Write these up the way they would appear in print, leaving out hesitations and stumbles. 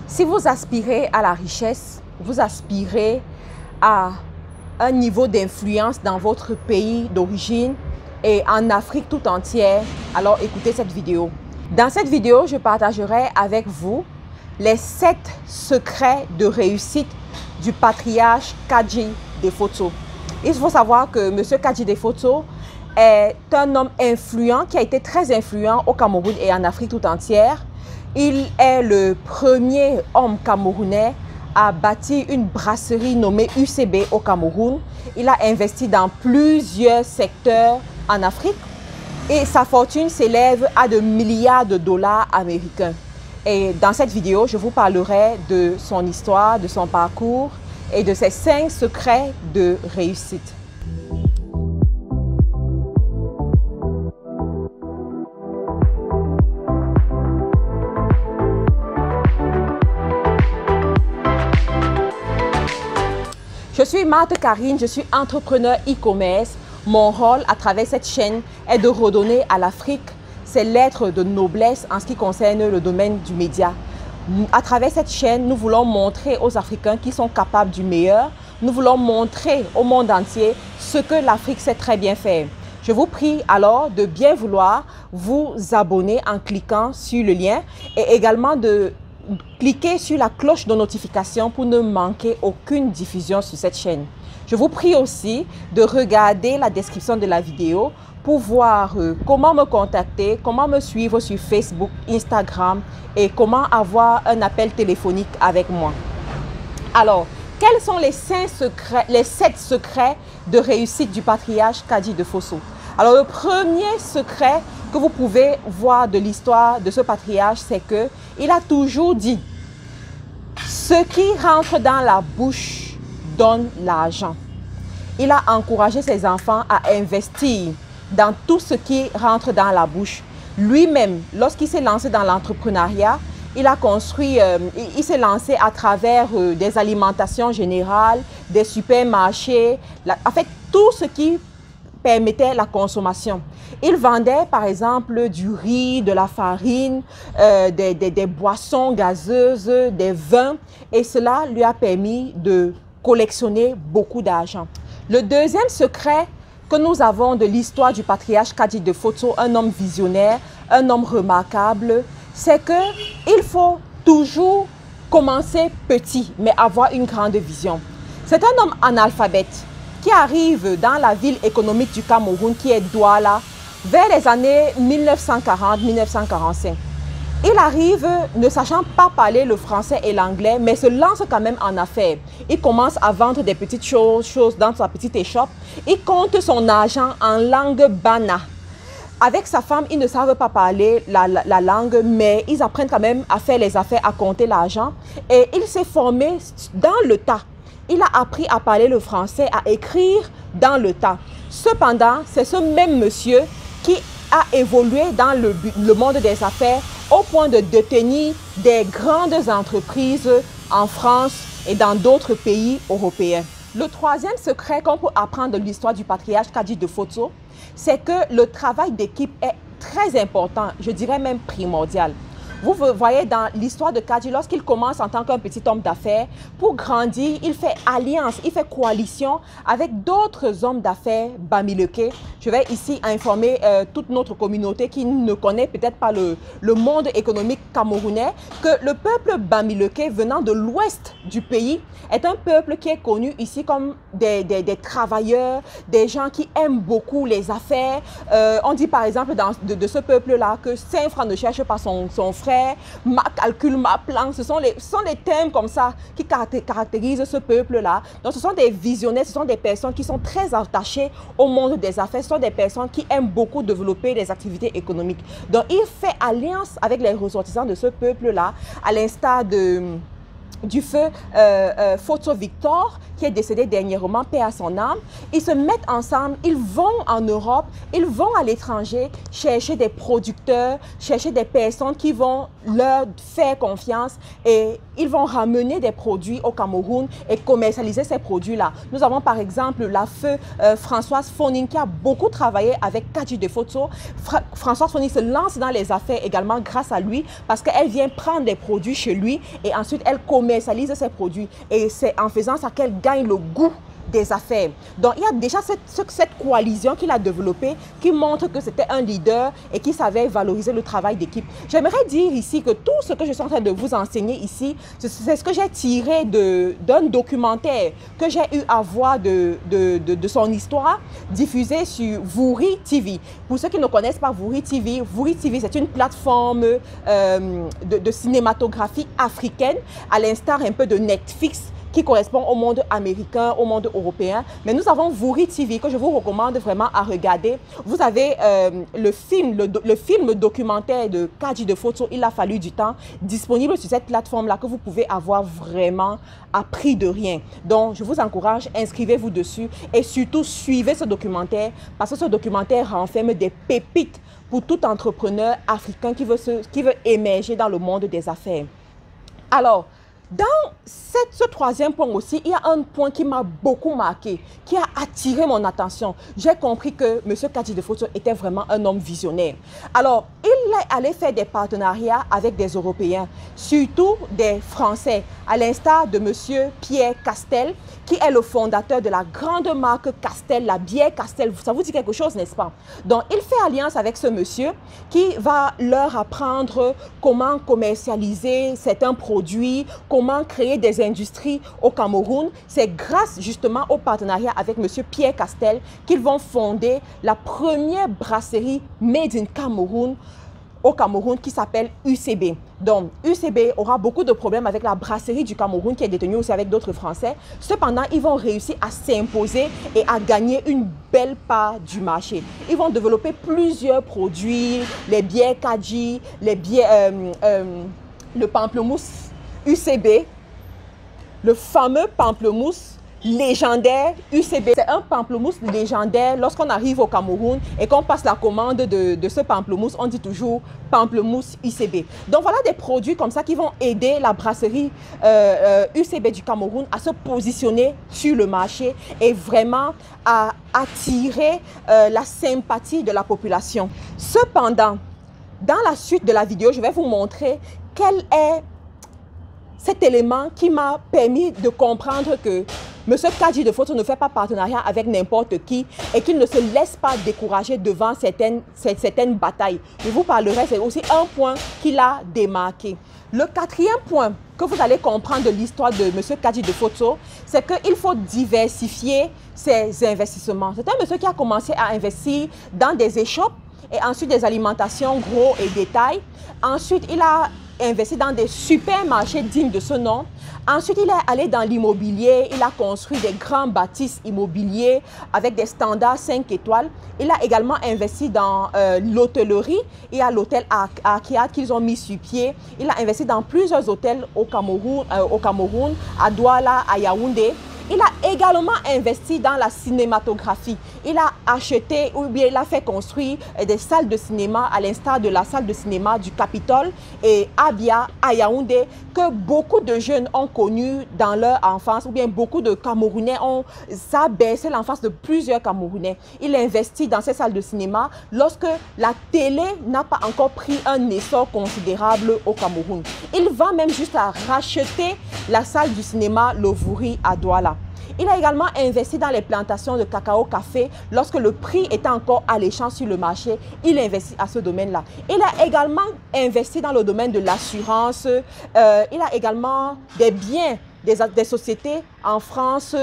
Si vous aspirez à la richesse, vous aspirez à un niveau d'influence dans votre pays d'origine et en Afrique tout entière, alors écoutez cette vidéo. Dans cette vidéo, je partagerai avec vous les 7 secrets de réussite du patriarche Kadji Defoto. Il faut savoir que M. Kadji Defoto est un homme influent qui a été très influent au Cameroun et en Afrique tout entière. Il est le premier homme camerounais à bâtir une brasserie nommée UCB au Cameroun. Il a investi dans plusieurs secteurs en Afrique et sa fortune s'élève à de milliards de dollars américains. Et dans cette vidéo, je vous parlerai de son histoire, de son parcours et de ses 5 secrets de réussite. Je suis Marthe Karine, je suis entrepreneur e-commerce. Mon rôle à travers cette chaîne est de redonner à l'Afrique ses lettres de noblesse en ce qui concerne le domaine du média. À travers cette chaîne, nous voulons montrer aux Africains qui sont capables du meilleur. Nous voulons montrer au monde entier ce que l'Afrique sait très bien faire. Je vous prie alors de bien vouloir vous abonner en cliquant sur le lien et également de cliquez sur la cloche de notification pour ne manquer aucune diffusion sur cette chaîne. Je vous prie aussi de regarder la description de la vidéo pour voir comment me contacter, comment me suivre sur Facebook, Instagram et comment avoir un appel téléphonique avec moi. Alors, quels sont les 7 secrets de réussite du patriarche Kadji Defoto? Alors, le premier secret que vous pouvez voir de l'histoire de ce patriarche, c'est qu'il a toujours dit « Ce qui rentre dans la bouche donne l'argent ». Il a encouragé ses enfants à investir dans tout ce qui rentre dans la bouche. Lui-même, lorsqu'il s'est lancé dans l'entrepreneuriat, il a construit, il s'est lancé à travers des alimentations générales, des supermarchés, en fait, tout ce qui permettait la consommation. Il vendait par exemple du riz, de la farine, des boissons gazeuses, des vins et cela lui a permis de collectionner beaucoup d'argent. Le deuxième secret que nous avons de l'histoire du patriarche Kadji Defoto, un homme visionnaire, un homme remarquable, c'est qu'il faut toujours commencer petit mais avoir une grande vision. C'est un homme analphabète qui arrive dans la ville économique du Cameroun qui est Douala vers les années 1940-1945. Il arrive ne sachant pas parler le français et l'anglais, mais se lance quand même en affaires. Il commence à vendre des petites choses dans sa petite échoppe. Il compte son argent en langue bana. Avec sa femme, ils ne savent pas parler la langue, mais ils apprennent quand même à faire les affaires, à compter l'argent. Et il s'est formé dans le tas. Il a appris à parler le français, à écrire dans le tas. Cependant, c'est ce même monsieur qui a évolué dans le monde des affaires au point de détenir des grandes entreprises en France et dans d'autres pays européens. Le troisième secret qu'on peut apprendre de l'histoire du patriarche Kadji Defoto, c'est que le travail d'équipe est très important, je dirais même primordial. Vous voyez dans l'histoire de Kadji, lorsqu'il commence en tant qu'un petit homme d'affaires, pour grandir, il fait alliance, il fait coalition avec d'autres hommes d'affaires bamileke. Je vais ici informer toute notre communauté qui ne connaît peut-être pas le monde économique camerounais, que le peuple bamileke venant de l'ouest du pays est un peuple qui est connu ici comme des travailleurs, des gens qui aiment beaucoup les affaires. On dit par exemple de ce peuple-là que 5 francs ne cherche pas son frère, ma calcul, ma plan, ce sont les termes comme ça qui caractérisent ce peuple-là. Donc ce sont des visionnaires, ce sont des personnes qui sont très attachées au monde des affaires, ce sont des personnes qui aiment beaucoup développer des activités économiques. Donc il fait alliance avec les ressortissants de ce peuple-là, à l'instar de du feu Photo Victor, qui est décédé dernièrement, paix à son âme. Ils se mettent ensemble, ils vont en Europe, ils vont à l'étranger chercher des producteurs, chercher des personnes qui vont leur faire confiance et ils vont ramener des produits au Cameroun et commercialiser ces produits-là. Nous avons par exemple la feu Françoise Foning qui a beaucoup travaillé avec Kadji de Photo. Françoise Foning se lance dans les affaires également grâce à lui parce qu'elle vient prendre des produits chez lui et ensuite elle commercialise ses produits. Et c'est en faisant ça qu'elle gagne le goût des affaires. Donc, il y a déjà cette coalition qu'il a développée qui montre que c'était un leader et qui savait valoriser le travail d'équipe. J'aimerais dire ici que tout ce que je suis en train de vous enseigner ici, c'est ce que j'ai tiré d'un documentaire que j'ai eu à voir de son histoire diffusé sur Vouri TV. Pour ceux qui ne connaissent pas Vouri TV c'est une plateforme de cinématographie africaine, à l'instar un peu de Netflix, qui correspond au monde américain, au monde européen. Mais nous avons Vouri TV que je vous recommande vraiment à regarder. Vous avez le film documentaire de Kadji de Photo, Il a fallu du temps, disponible sur cette plateforme-là que vous pouvez avoir vraiment à prix de rien. Donc, je vous encourage, inscrivez-vous dessus et surtout suivez ce documentaire parce que ce documentaire renferme des pépites pour tout entrepreneur africain qui veut émerger dans le monde des affaires. Alors, dans ce troisième point aussi, il y a un point qui m'a beaucoup marqué, qui a attiré mon attention. J'ai compris que M. Kadji de Photo était vraiment un homme visionnaire. Alors, il est allé faire des partenariats avec des Européens, surtout des Français, à l'instar de M. Pierre Castel, qui est le fondateur de la grande marque Castel, la bière Castel. Ça vous dit quelque chose, n'est-ce pas? Donc, il fait alliance avec ce monsieur qui va leur apprendre comment commercialiser certains produits, comment créer des industries au Cameroun. C'est grâce justement au partenariat avec M. Pierre Castel qu'ils vont fonder la première brasserie Made in Cameroun au Cameroun qui s'appelle UCB. Donc, UCB aura beaucoup de problèmes avec la brasserie du Cameroun qui est détenue aussi avec d'autres Français. Cependant, ils vont réussir à s'imposer et à gagner une belle part du marché. Ils vont développer plusieurs produits, les bières Kadji, les bières, le pamplemousse UCB, le fameux pamplemousse légendaire UCB. C'est un pamplemousse légendaire. Lorsqu'on arrive au Cameroun et qu'on passe la commande de ce pamplemousse, on dit toujours pamplemousse UCB. Donc voilà des produits comme ça qui vont aider la brasserie UCB du Cameroun à se positionner sur le marché et vraiment à attirer la sympathie de la population. Cependant, dans la suite de la vidéo, je vais vous montrer quel est cet élément qui m'a permis de comprendre que M. Kadji de Photo ne fait pas partenariat avec n'importe qui et qu'il ne se laisse pas décourager devant certaines batailles. Je vous parlerai, c'est aussi un point qu'il a démarqué. Le quatrième point que vous allez comprendre de l'histoire de M. Kadji de Photo, c'est qu'il faut diversifier ses investissements. C'est un monsieur qui a commencé à investir dans des échoppes et ensuite des alimentations gros et détail. Ensuite, il a investi dans des supermarchés dignes de ce nom. Ensuite, il est allé dans l'immobilier. Il a construit des grands bâtisses immobiliers avec des standards 5 étoiles. Il a également investi dans l'hôtellerie. Il y a l'hôtel Arkiad qu'ils ont mis sur pied. Il a investi dans plusieurs hôtels au Cameroun, à Douala, à Yaoundé. Il a également investi dans la cinématographie. Il a acheté ou bien il a fait construire des salles de cinéma à l'instar de la salle de cinéma du Capitole et Abia à Yaoundé que beaucoup de jeunes ont connu dans leur enfance ou bien beaucoup de Camerounais ont ça a bercé l'enfance de plusieurs Camerounais. Il investit dans ces salles de cinéma lorsque la télé n'a pas encore pris un essor considérable au Cameroun. Il va même juste à racheter la salle du cinéma Le Vouri à Douala. Il a également investi dans les plantations de cacao-café lorsque le prix était encore alléchant sur le marché. Il investit à ce domaine-là. Il a également investi dans le domaine de l'assurance. Il a également des biens, des sociétés en France,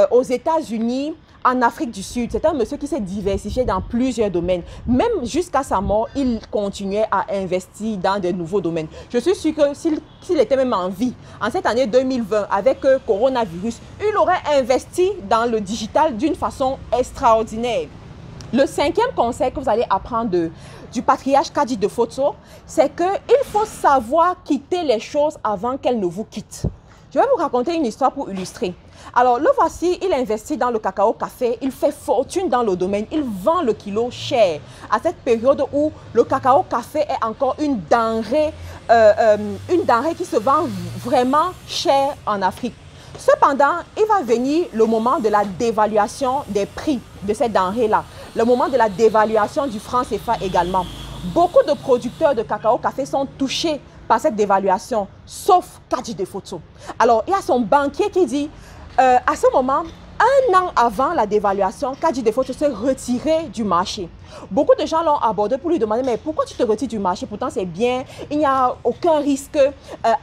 aux États-Unis, en Afrique du Sud. C'est un monsieur qui s'est diversifié dans plusieurs domaines. Même jusqu'à sa mort, il continuait à investir dans de nouveaux domaines. Je suis sûre que s'il était même en vie, en cette année 2020, avec le coronavirus, il aurait investi dans le digital d'une façon extraordinaire. Le cinquième conseil que vous allez apprendre du patriarche Kadji de Fotso, c'est qu'il faut savoir quitter les choses avant qu'elles ne vous quittent. Je vais vous raconter une histoire pour illustrer. Alors, le voici, il investit dans le cacao café, il fait fortune dans le domaine, il vend le kilo cher. À cette période où le cacao café est encore une denrée qui se vend vraiment cher en Afrique. Cependant, il va venir le moment de la dévaluation des prix de cette denrée-là, le moment de la dévaluation du franc CFA également. Beaucoup de producteurs de cacao café sont touchés par cette dévaluation, sauf Kadji de Fotso. Alors, il y a son banquier qui dit, à ce moment, un an avant la dévaluation, Kadji de Fotso s'est retiré du marché. Beaucoup de gens l'ont abordé pour lui demander, mais pourquoi tu te retires du marché? Pourtant, c'est bien, il n'y a aucun risque.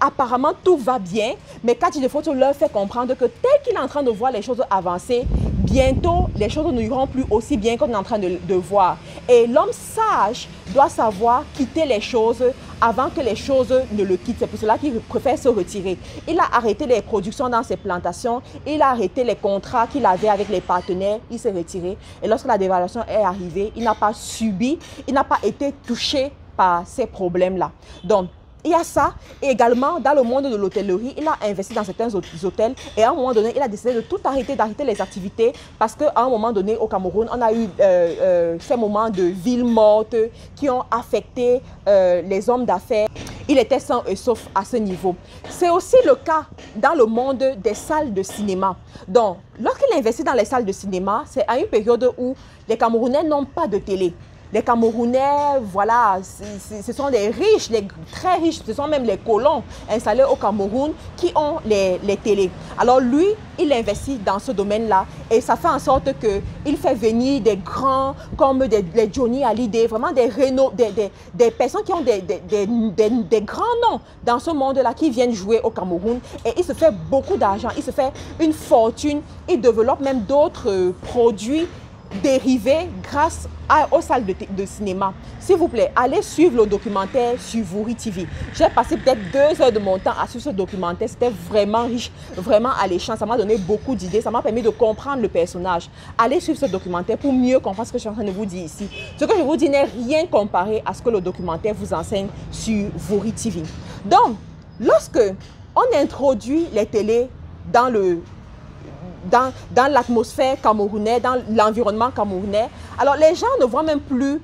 Apparemment, tout va bien. Mais Kadji de Fotso leur fait comprendre que tel qu'il est en train de voir les choses avancer, bientôt, les choses ne iront plus aussi bien qu'on est en train de voir. Et l'homme sage doit savoir quitter les choses avant que les choses ne le quittent. C'est pour cela qu'il préfère se retirer. Il a arrêté les productions dans ses plantations. Il a arrêté les contrats qu'il avait avec les partenaires. Il s'est retiré. Et lorsque la dévaluation est arrivée, il n'a pas subi, il n'a pas été touché par ces problèmes-là. Donc, il y a ça. Et également, dans le monde de l'hôtellerie, il a investi dans certains hôtels et à un moment donné, il a décidé de tout arrêter, d'arrêter les activités parce qu'à un moment donné, au Cameroun, on a eu ces moments de villes mortes qui ont affecté les hommes d'affaires. Il était sain et sauf à ce niveau. C'est aussi le cas dans le monde des salles de cinéma. Donc, lorsqu'il investit dans les salles de cinéma, c'est à une période où les Camerounais n'ont pas de télé. Les Camerounais, voilà, ce sont les riches, les très riches, ce sont même les colons installés au Cameroun qui ont les télés. Alors lui, il investit dans ce domaine-là et ça fait en sorte qu'il fait venir des grands comme les Johnny Hallyday, vraiment des personnes qui ont des grands noms dans ce monde-là qui viennent jouer au Cameroun et il se fait beaucoup d'argent, il se fait une fortune, il développe même d'autres produits dérivés grâce aux salles de cinéma. S'il vous plaît, allez suivre le documentaire sur Vouri TV. J'ai passé peut-être 2 heures de mon temps à suivre ce documentaire. C'était vraiment riche, vraiment alléchant. Ça m'a donné beaucoup d'idées. Ça m'a permis de comprendre le personnage. Allez suivre ce documentaire pour mieux comprendre ce que je suis en train de vous dire ici. Ce que je vous dis n'est rien comparé à ce que le documentaire vous enseigne sur Vouri TV. Donc, lorsque on introduit les télés dans l'atmosphère camerounaise, dans l'environnement camerounais, alors les gens ne voient même plus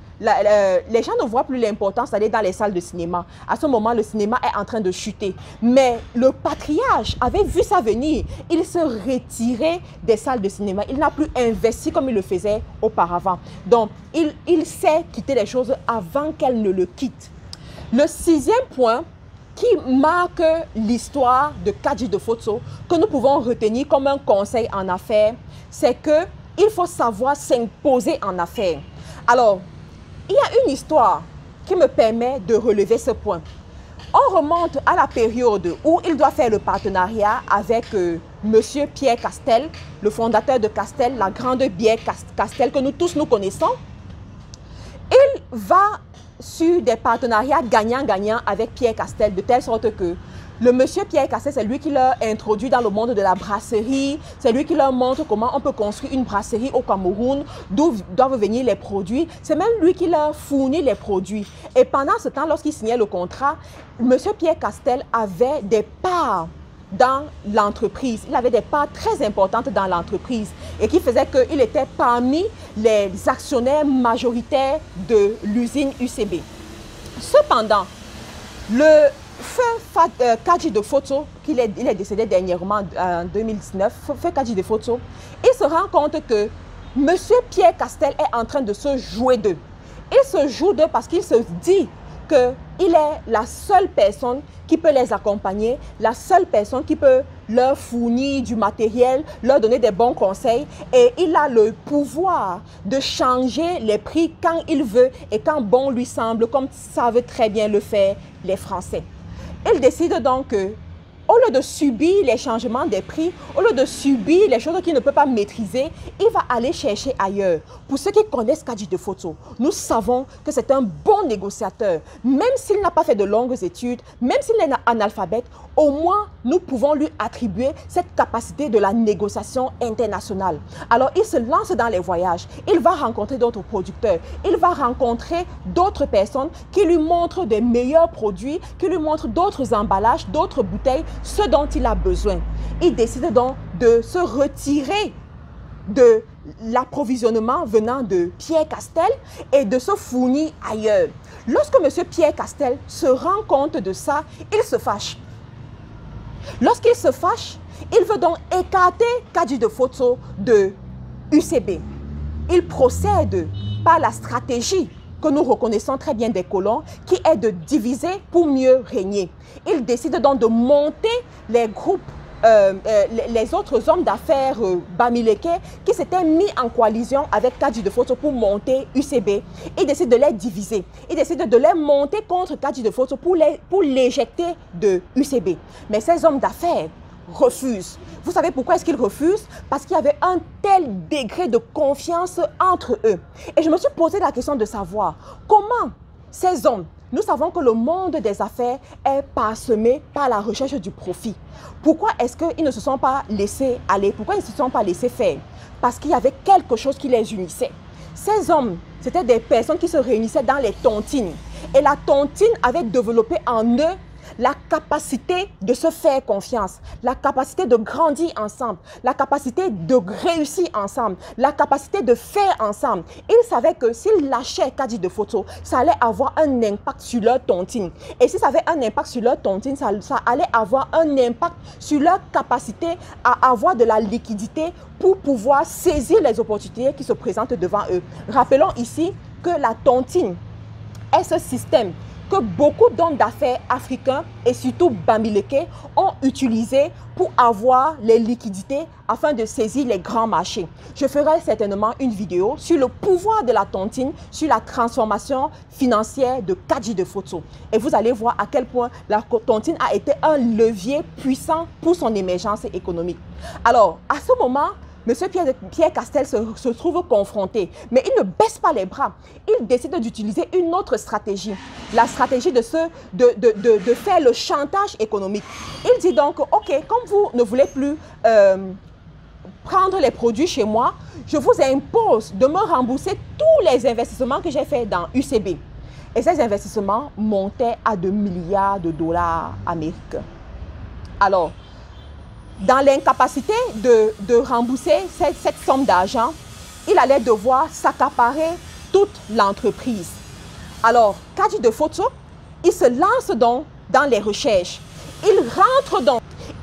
l'importance d'aller dans les salles de cinéma. À ce moment, le cinéma est en train de chuter. Mais le patriarche avait vu ça venir. Il se retirait des salles de cinéma. Il n'a plus investi comme il le faisait auparavant. Donc, il sait quitter les choses avant qu'elles ne le quittent. Le 6e point qui marque l'histoire de Kadji de Fotso, que nous pouvons retenir comme un conseil en affaires, c'est qu'il faut savoir s'imposer en affaires. Alors, il y a une histoire qui me permet de relever ce point. On remonte à la période où il doit faire le partenariat avec Monsieur Pierre Castel, le fondateur de Castel, la grande bière Castel que nous tous nous connaissons. Il va sur des partenariats gagnant-gagnant avec Pierre Castel, de telle sorte que le monsieur Pierre Castel, c'est lui qui leur introduit dans le monde de la brasserie, c'est lui qui leur montre comment on peut construire une brasserie au Cameroun, d'où doivent venir les produits, c'est même lui qui leur fournit les produits. Et pendant ce temps, lorsqu'il signait le contrat, monsieur Pierre Castel avait des parts dans l'entreprise. Il avait des parts très importantes dans l'entreprise et qui faisait qu'il était parmi les actionnaires majoritaires de l'usine UCB. Cependant, le feu Kadji de Fotso, il est décédé dernièrement en 2019, feu Kadji de Fotso, il se rend compte que M. Pierre Castel est en train de se jouer d'eux. Il se joue d'eux parce qu'il se dit qu'il est la seule personne qui peut les accompagner, la seule personne qui peut leur fournir du matériel, leur donner des bons conseils et il a le pouvoir de changer les prix quand il veut et quand bon lui semble, comme savent très bien le faire les Français. Il décide donc Au lieu de subir les changements des prix, au lieu de subir les choses qu'il ne peut pas maîtriser, il va aller chercher ailleurs. Pour ceux qui connaissent Kajy de Photo, nous savons que c'est un bon négociateur. Même s'il n'a pas fait de longues études, même s'il est analphabète, au moins nous pouvons lui attribuer cette capacité de la négociation internationale. Alors il se lance dans les voyages, il va rencontrer d'autres producteurs, il va rencontrer d'autres personnes qui lui montrent des meilleurs produits, qui lui montrent d'autres emballages, d'autres bouteilles, ce dont il a besoin. Il décide donc de se retirer de l'approvisionnement venant de Pierre Castel et de se fournir ailleurs. Lorsque M. Pierre Castel se rend compte de ça, il se fâche. Lorsqu'il se fâche, il veut donc écarter Kajy de Photo de UCB. Il procède par la stratégie que nous reconnaissons très bien des colons, qui est de diviser pour mieux régner. Il décide donc de monter les groupes, les autres hommes d'affaires bamileke qui s'étaient mis en coalition avec Kajy de Photo pour monter UCB. Il décide de les diviser. Il décide de les monter contre Kajy de Photo pour l'éjecter de UCB. Mais ces hommes d'affaires refusent. Vous savez pourquoi est-ce qu'ils refusent? Parce qu'il y avait un tel degré de confiance entre eux. Et je me suis posé la question de savoir comment ces hommes, nous savons que le monde des affaires est parsemé par la recherche du profit. Pourquoi est-ce qu'ils ne se sont pas laissés aller? Pourquoi ils ne se sont pas laissés faire? Parce qu'il y avait quelque chose qui les unissait. Ces hommes, c'était des personnes qui se réunissaient dans les tontines. Et la tontine avait développé en eux la capacité de se faire confiance, la capacité de grandir ensemble, la capacité de réussir ensemble, la capacité de faire ensemble. Ils savaient que s'ils lâchaient Kajy de Photo, ça allait avoir un impact sur leur tontine. Et si ça avait un impact sur leur tontine, ça allait avoir un impact sur leur capacité à avoir de la liquidité pour pouvoir saisir les opportunités qui se présentent devant eux. Rappelons ici que la tontine est ce système que beaucoup d'hommes d'affaires africains et surtout bamileke ont utilisé pour avoir les liquidités afin de saisir les grands marchés. Je ferai certainement une vidéo sur le pouvoir de la tontine, sur la transformation financière de Kajy de Photo. Et vous allez voir à quel point la tontine a été un levier puissant pour son émergence économique. Alors, à ce moment, M. Pierre Castel se trouve confronté, mais il ne baisse pas les bras. Il décide d'utiliser une autre stratégie, la stratégie de faire le chantage économique. Il dit donc, ok, comme vous ne voulez plus prendre les produits chez moi, je vous impose de me rembourser tous les investissements que j'ai faits dans UCB. Et ces investissements montaient à de milliards de dollars américains. Alors, dans l'incapacité de rembourser cette somme d'argent, il allait devoir s'accaparer toute l'entreprise. Alors, Kajy de Photo, il se lance donc dans les recherches. Il rentre donc,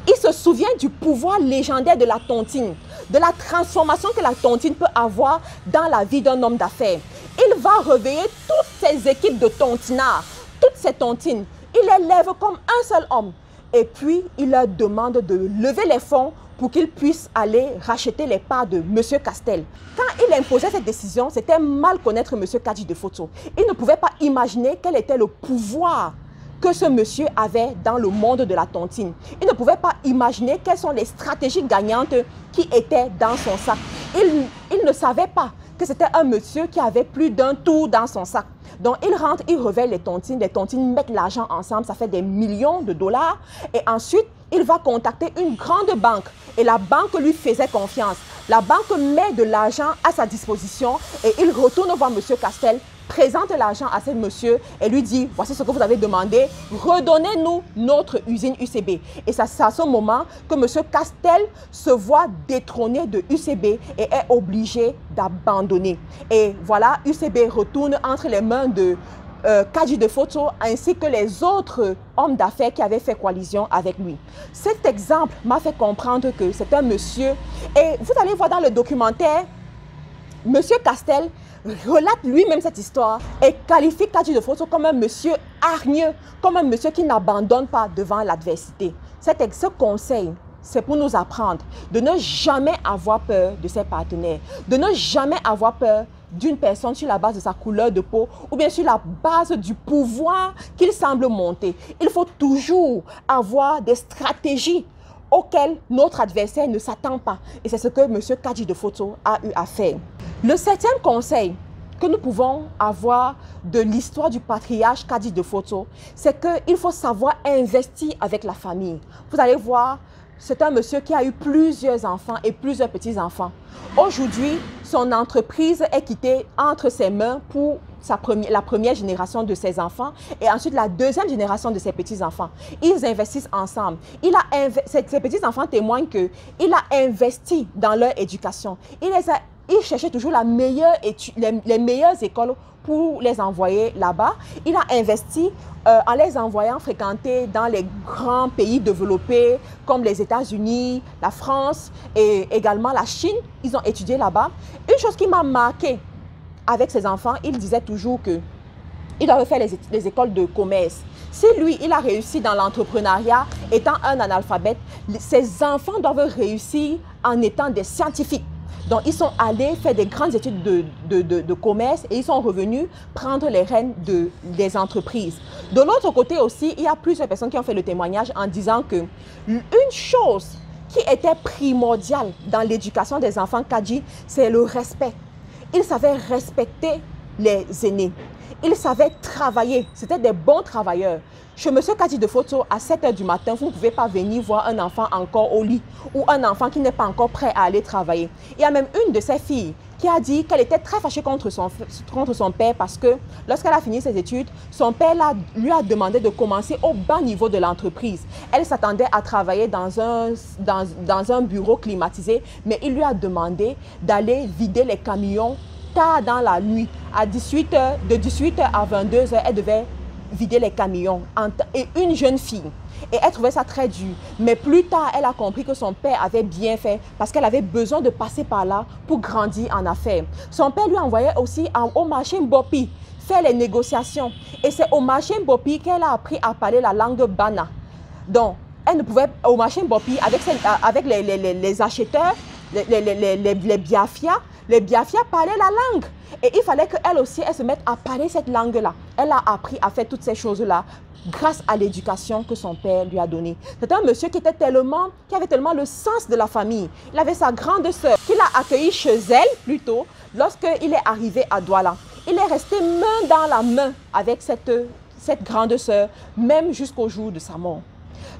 il se souvient du pouvoir légendaire de la tontine, de la transformation que la tontine peut avoir dans la vie d'un homme d'affaires. Il va réveiller toutes ses équipes de tontinards, toutes ces tontines. Il les lève comme un seul homme. Et puis, il leur demande de lever les fonds pour qu'ils puissent aller racheter les parts de M. Castel. Quand il imposait cette décision, c'était mal connaître M. Kajy de Photo. Il ne pouvait pas imaginer quel était le pouvoir que ce monsieur avait dans le monde de la tontine. Il ne pouvait pas imaginer quelles sont les stratégies gagnantes qui étaient dans son sac. Il ne savait pas que c'était un monsieur qui avait plus d'un tour dans son sac. Donc, il rentre, il révèle les tontines mettent l'argent ensemble, ça fait des millions de dollars. Et ensuite, il va contacter une grande banque et la banque lui faisait confiance. La banque met de l'argent à sa disposition et il retourne voir M. Castel, présente l'argent à ce monsieur et lui dit, voici ce que vous avez demandé, redonnez-nous notre usine UCB. Et c'est à ce moment que M. Castel se voit détrôné de UCB et est obligé d'abandonner. Et voilà, UCB retourne entre les mains de Kajy de Photo ainsi que les autres hommes d'affaires qui avaient fait coalition avec lui. Cet exemple m'a fait comprendre que c'est un monsieur, et vous allez voir dans le documentaire, M. Castel relate lui-même cette histoire et qualifie Kajy de Photo comme un monsieur hargneux, comme un monsieur qui n'abandonne pas devant l'adversité. Ce conseil, c'est pour nous apprendre de ne jamais avoir peur de ses partenaires, de ne jamais avoir peur d'une personne sur la base de sa couleur de peau ou bien sur la base du pouvoir qu'il semble monter. Il faut toujours avoir des stratégies auxquelles notre adversaire ne s'attend pas. Et c'est ce que M. Kadji de Photo a eu à faire. Le 7e conseil que nous pouvons avoir de l'histoire du patriarche Kadji de Photo, c'est qu'il faut savoir investir avec la famille. Vous allez voir, c'est un monsieur qui a eu plusieurs enfants et plusieurs petits-enfants. Aujourd'hui, son entreprise est quittée entre ses mains pour la première génération de ses enfants et ensuite la deuxième génération de ses petits-enfants. Ils investissent ensemble. Ces petits-enfants témoignent qu'il a investi dans leur éducation. Il cherchait toujours les meilleures écoles pour les envoyer là-bas. Il a investi en les envoyant fréquenter dans les grands pays développés comme les États-Unis, la France et également la Chine. Ils ont étudié là-bas. Une chose qui m'a marqué avec ses enfants, il disait toujours qu'il avait fait les écoles de commerce. Si lui, il a réussi dans l'entrepreneuriat étant un analphabète, ses enfants doivent réussir en étant des scientifiques. Donc, ils sont allés faire des grandes études de commerce et ils sont revenus prendre les rênes des entreprises. De l'autre côté aussi, il y a plusieurs personnes qui ont fait le témoignage en disant qu'une chose qui était primordiale dans l'éducation des enfants Kadji, c'est le respect. Ils savaient respecter les aînés. Ils savaient travailler. C'était des bons travailleurs. Chez M. Kadji de Photo, à 7 h du matin, vous ne pouvez pas venir voir un enfant encore au lit ou un enfant qui n'est pas encore prêt à aller travailler. Il y a même une de ses filles qui a dit qu'elle était très fâchée contre son père parce que lorsqu'elle a fini ses études, son père lui a demandé de commencer au bas niveau de l'entreprise. Elle s'attendait à travailler dans un bureau climatisé, mais il lui a demandé d'aller vider les camions tard dans la nuit. De 18 h à 22 h, elle devait vider les camions. Et une jeune fille. Et elle trouvait ça très dur. Mais plus tard, elle a compris que son père avait bien fait parce qu'elle avait besoin de passer par là pour grandir en affaires. Son père lui envoyait aussi au marché Mbopi faire les négociations. Et c'est au marché Mbopi qu'elle a appris à parler la langue Bana. Donc, elle ne pouvait, au marché Mbopi, avec les acheteurs, les biafia, les biafia parlaient la langue. Et il fallait qu'elle aussi, elle se mette à parler cette langue-là. Elle a appris à faire toutes ces choses-là grâce à l'éducation que son père lui a donnée. C'était un monsieur qui avait tellement le sens de la famille. Il avait sa grande sœur qu'il a accueillie chez elle plutôt lorsqu'il est arrivé à Douala. Il est resté main dans la main avec cette grande sœur, même jusqu'au jour de sa mort.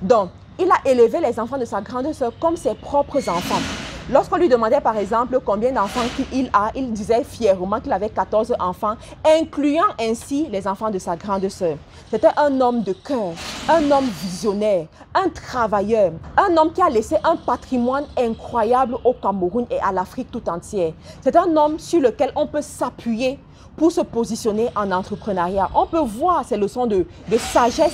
Donc, il a élevé les enfants de sa grande sœur comme ses propres enfants. Lorsqu'on lui demandait par exemple combien d'enfants il a, il disait fièrement qu'il avait 14 enfants, incluant ainsi les enfants de sa grande sœur. C'était un homme de cœur, un homme visionnaire, un travailleur, un homme qui a laissé un patrimoine incroyable au Cameroun et à l'Afrique tout entière. C'est un homme sur lequel on peut s'appuyer pour se positionner en entrepreneuriat. On peut voir ses leçons de sagesse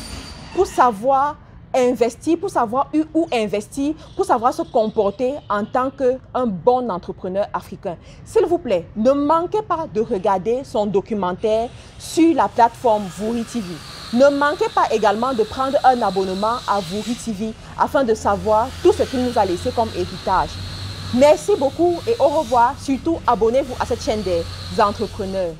pour savoir investir, pour savoir où investir, pour savoir se comporter en tant qu'un bon entrepreneur africain. S'il vous plaît, ne manquez pas de regarder son documentaire sur la plateforme Vouri TV. Ne manquez pas également de prendre un abonnement à Vouri TV afin de savoir tout ce qu'il nous a laissé comme héritage. Merci beaucoup et au revoir. Surtout, abonnez-vous à cette chaîne des entrepreneurs.